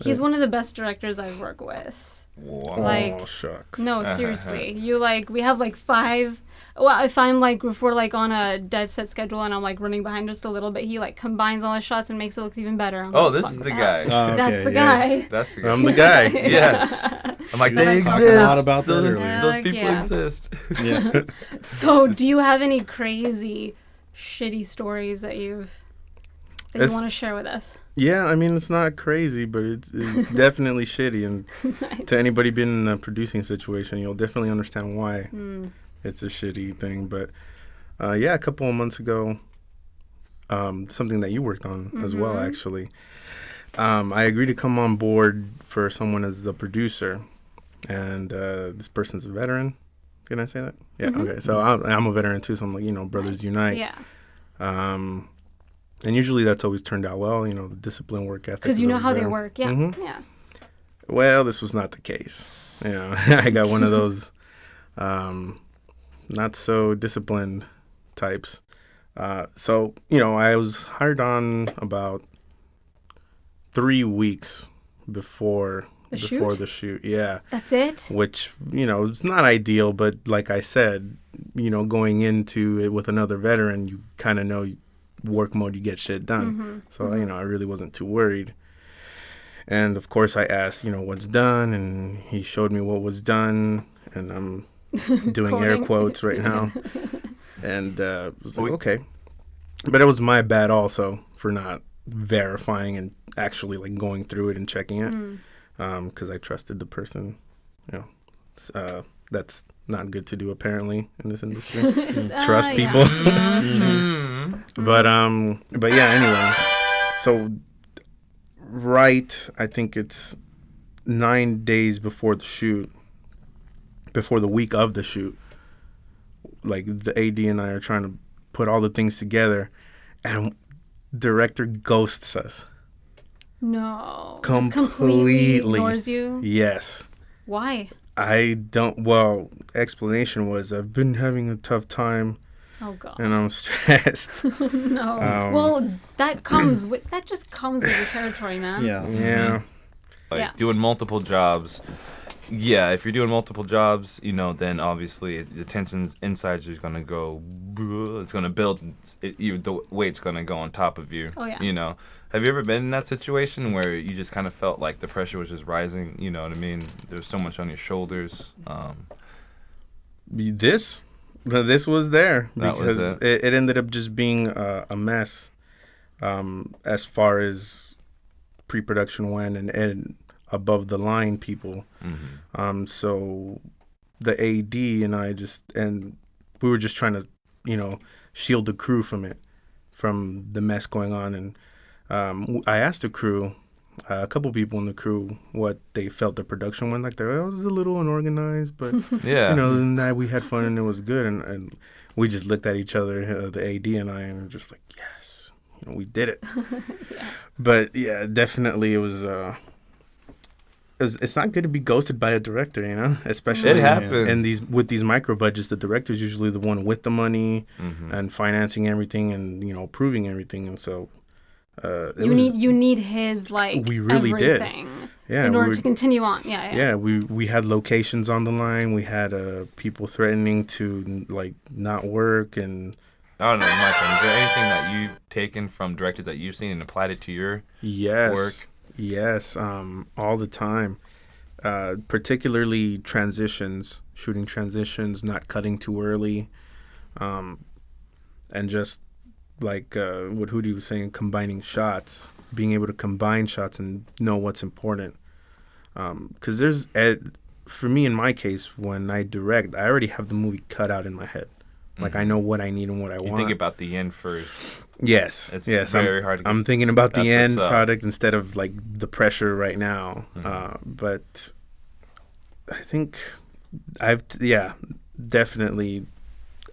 He's one of the best directors I've worked with. Wow. Like, oh shucks. no, seriously. We have like 5. Well, if I'm like, if we're like on a dead set schedule and I'm like running behind just a little bit, he like combines all his shots and makes it look even better. I'm Oh, like, this fuck is with the that. guy. Oh, That's okay, the yeah. guy. That's the guy. I'm the guy. Yes. I'm like, they Talked exist. a lot about that those, earlier. those Heck people yeah. exist. Yeah. So, do you have any crazy, shitty stories that you It's- want to share with us? Yeah, I mean, it's not crazy, but it's definitely shitty. And Nice. to anybody been in a producing situation, you'll definitely understand why Mm. it's a shitty thing. But yeah, a couple of months ago, something that you worked on as well, actually. I agreed to come on board for someone as a producer, and this person's a veteran. Can I say that? Yeah. Okay. So I'm a veteran too. So I'm like, brothers Nice. unite. Yeah. And usually that's always turned out well. The discipline, work ethic. Because is you know always how they there. work. Yeah. Mhm. Yeah. Well, this was not the case. I got one of those not so disciplined types. So I was hired on about 3 weeks before The the shoot. Yeah, That's it? which it's not ideal, but like I said, going into it with another veteran, you kind of know work mode, you get shit done. So I really wasn't too worried. And of course, I asked, what's done, and he showed me what was done, and I'm doing air Quoting. quotes right now. And I was like, okay. But it was my bad also for not verifying and actually like going through it and checking it, because I trusted the person. That's not good to do apparently in this industry. Trust Yeah. people. Yeah, that's true. But yeah, anyway. So I think it's 9 days before the shoot, before the week of the shoot, like the AD and I are trying to put all the things together, and director ghosts us. No. Just completely Completely. ignores you? Yes. Why? Explanation was I've been having a tough time Oh, God. and I'm stressed. No. Well, that just comes with the territory, man. Yeah. Yeah. Like Yeah. doing multiple jobs. Yeah, if you're doing multiple jobs, then obviously the tensions inside you is gonna go. It's gonna build. The weight's gonna go on top of you. Oh, yeah. Have you ever been in that situation where you just kind of felt like the pressure was just rising? You know what I mean? There's so much on your shoulders. This was there That was because it ended up just being a mess as far as pre-production went and above the line people. So the AD and we were just trying to shield the crew from the mess going on. And I asked the crew, a couple people in the crew, what they felt the production went like. It was a little unorganized, but Yeah. the night we had fun and it was good. And we just looked at each other, the AD and I, and were just like, yes, we did it. But yeah, definitely it was. It's not good to be ghosted by a director, especially It happens. and with these micro budgets. The director's usually the one with the money and financing everything and approving everything, and so You need his We really did. everything Yeah, in order we to continue on. Yeah. we had locations on the line. We had people threatening to like not work, and I don't know, Michael. Is there anything that you've taken from directors that you've seen and applied it to your work? Yes, all the time. Particularly shooting transitions, not cutting too early, and just like what Hootie was saying, combining shots, being able to combine shots and know what's important. Because for me, in my case, when I direct, I already have the movie cut out in my head. Like, I know what I need and what I want. You think about the end first. Yes. It's yes. very hard to get. I'm thinking about the That's end what's up. product instead of like the pressure right now. But I think definitely.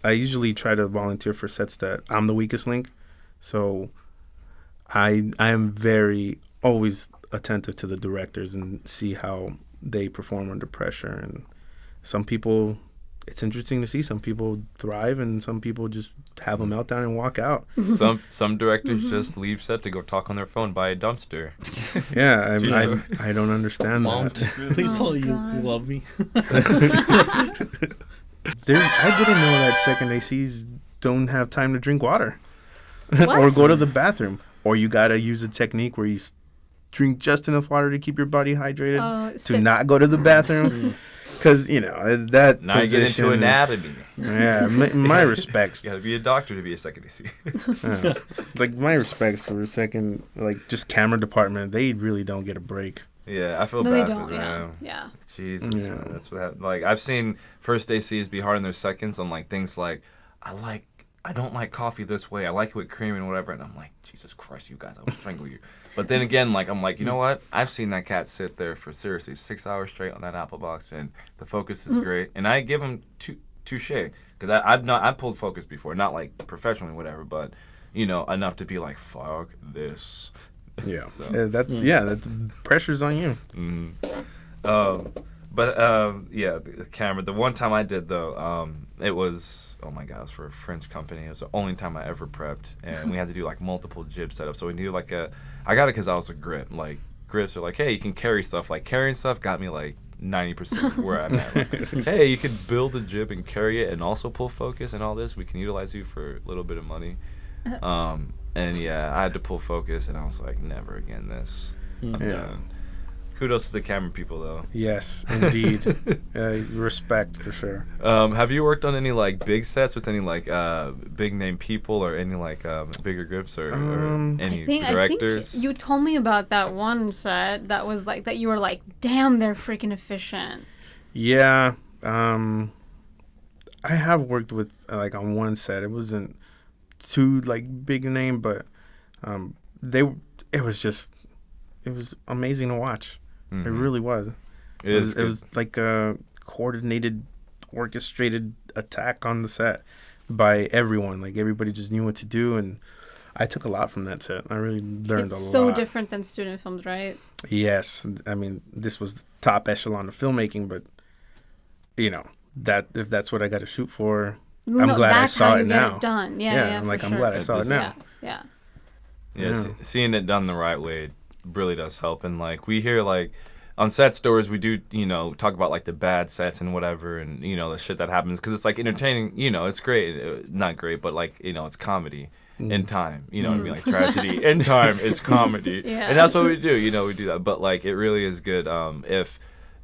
I usually try to volunteer for sets that I'm the weakest link. So I am very always attentive to the directors and see how they perform under pressure. And some people it's interesting to see some people thrive and some people just have a meltdown and walk out. Some directors just leave set to go talk on their phone by a dumpster. Yeah, Jesus. I don't understand Mom, that. please Oh, tell you God. love me. I didn't know that second ACs don't have time to drink water What? or go to the bathroom, or you gotta use a technique where you drink just enough water to keep your body hydrated Oh, to sips. not go to the bathroom. Because that Now you get into position- anatomy. Yeah, my respects. You gotta be a doctor to be a second AC. Yeah. Like my respects for a second, like just camera department. They really don't get a break. Yeah, I feel No, they bad don't. for Yeah. them. Yeah. Jesus, Yeah. man, that's what happened. Like I've seen first ACs be hard in their seconds on like things like I don't like coffee this way. I like it with cream and whatever. And I'm like, Jesus Christ, you guys, I will strangle you. But then again, like I'm like, you know what? I've seen that cat sit there for seriously 6 hours straight on that apple box, and the focus is great. And I give him touche because I've pulled focus before, not like professionally, whatever, but you know enough to be like, fuck this. Yeah, So. that pressure's on you. Yeah, the camera. The one time I did though, it was, oh my god, it was for a French company. It was the only time I ever prepped, and we had to do like multiple jib setups. So we needed like I got it because I was a grip. Like grips are like, hey, you can carry stuff. Like carrying stuff got me like 90% where I'm at. Like, hey, you can build a jib and carry it, and also pull focus and all this. We can utilize you for a little bit of money. And yeah, I had to pull focus, and I was like, never again this. I'm Yeah. done. Kudos to the camera people though. Yes, indeed. Respect for sure. Have you worked on any like big sets with any like big name people or any like bigger grips or any I think directors? you told me about that one set that was like that you were like, damn, they're freaking efficient. Yeah, I have worked with like on one set. It wasn't too like big name, but it was amazing to watch. It really was. It is It was like a coordinated, orchestrated attack on the set by everyone. Like everybody just knew what to do, and I took a lot from that set. I really learned It's a so lot. different than student films, right? Yes, I mean this was the top echelon of filmmaking, but you know that if that's what I got to shoot for, I'm glad I that's saw how it you now. get it done. Yeah, Yeah, yeah. I'm for like, I'm sure. glad I saw it now. Yeah, Yeah, Yeah. seeing it done the right way really does help. And like we hear like on set stories, we do talk about like the bad sets and whatever, and the shit that happens because it's like entertaining. It's great, not great, but like it's comedy in time. What I mean, like tragedy in time is comedy, Yeah. and that's what we do. We do that. But like it really is good if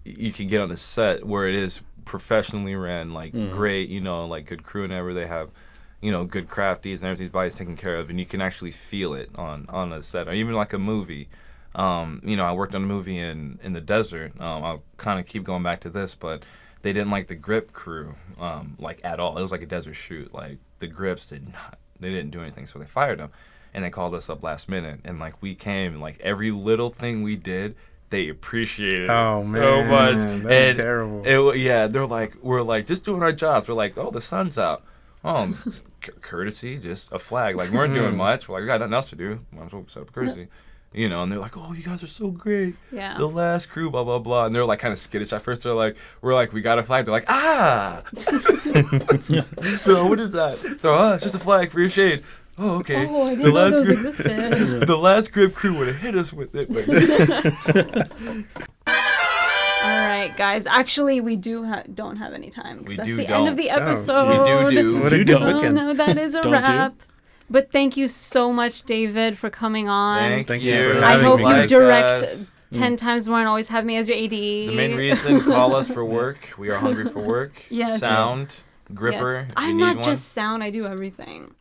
you can get on a set where it is professionally ran, like great, like good crew and everything. They have good crafties and everything's body's taken care of, and you can actually feel it on a set, or even like a movie. I worked on a movie in the desert. I'll kind of keep going back to this, but they didn't like the grip crew, like at all. It was like a desert shoot. Like the grips they didn't do anything, so they fired them, and they called us up last minute, and like we came, and like every little thing we did, they appreciated Oh it so man, much. that's And terrible. we're like just doing our jobs. We're like, oh, the sun's out. Courtesy, just a flag. Like we weren't doing much. We're like, we got nothing else to do. Might as well set up courtesy. And they're like, oh, you guys are so great. Yeah. The last crew, blah, blah, blah. And they're like kind of skittish at first. We're like, we got a flag. They're like, ah. So what is that? So, it's just a flag for your shade. Oh, okay. Oh, I didn't know those existed. The last grip crew would have hit us with it. All right, guys. Actually, we don't have any time. 'Cause We that's do the end of don't. the Oh, episode. we do. What a Do good don't. Oh weekend. no, that is a Don't do. wrap. But thank you so much, David, for coming on. Thank you for I having hope me. you Likewise. direct 10 times more and always have me as your AD. The main reason, call us for work. We are hungry for work. Yes. Sound, gripper. Yes. If you I'm need not one. just sound. I do everything.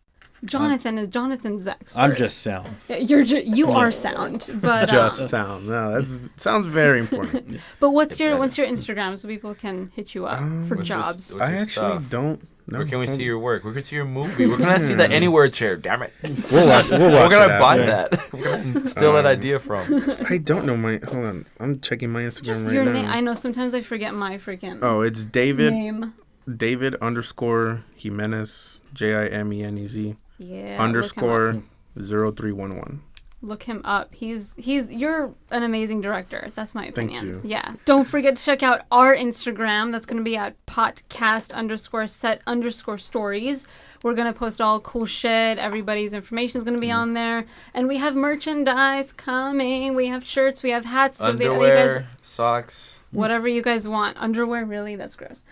Jonathan's the expert. I'm just sound. You are sound, but Just sound. No, that sounds very important. but what's your Instagram so people can hit you up for what's your- jobs? what's I your actually stuff? don't know. Where can we see your work? Where can we see your movie? Where can I see the Anywhere chair? Damn it. We'll watch We're gonna it buy after. that. We're gonna steal that idea from. I don't know my. Hold on. I'm checking my Instagram Just right your now. name. I know sometimes I forget my freaking Oh, it's David name. David_Jimenez JIMENEZ Yeah. _0311. look him up. You're an amazing director. That's my opinion. Thank you. Yeah. Don't forget to check out our Instagram. That's going to be at podcast_set_stories. We're going to post all cool shit. Everybody's information is going to be on there. And we have merchandise coming. We have shirts. We have hats. Underwear, socks. Whatever you guys want. Underwear, really? That's gross.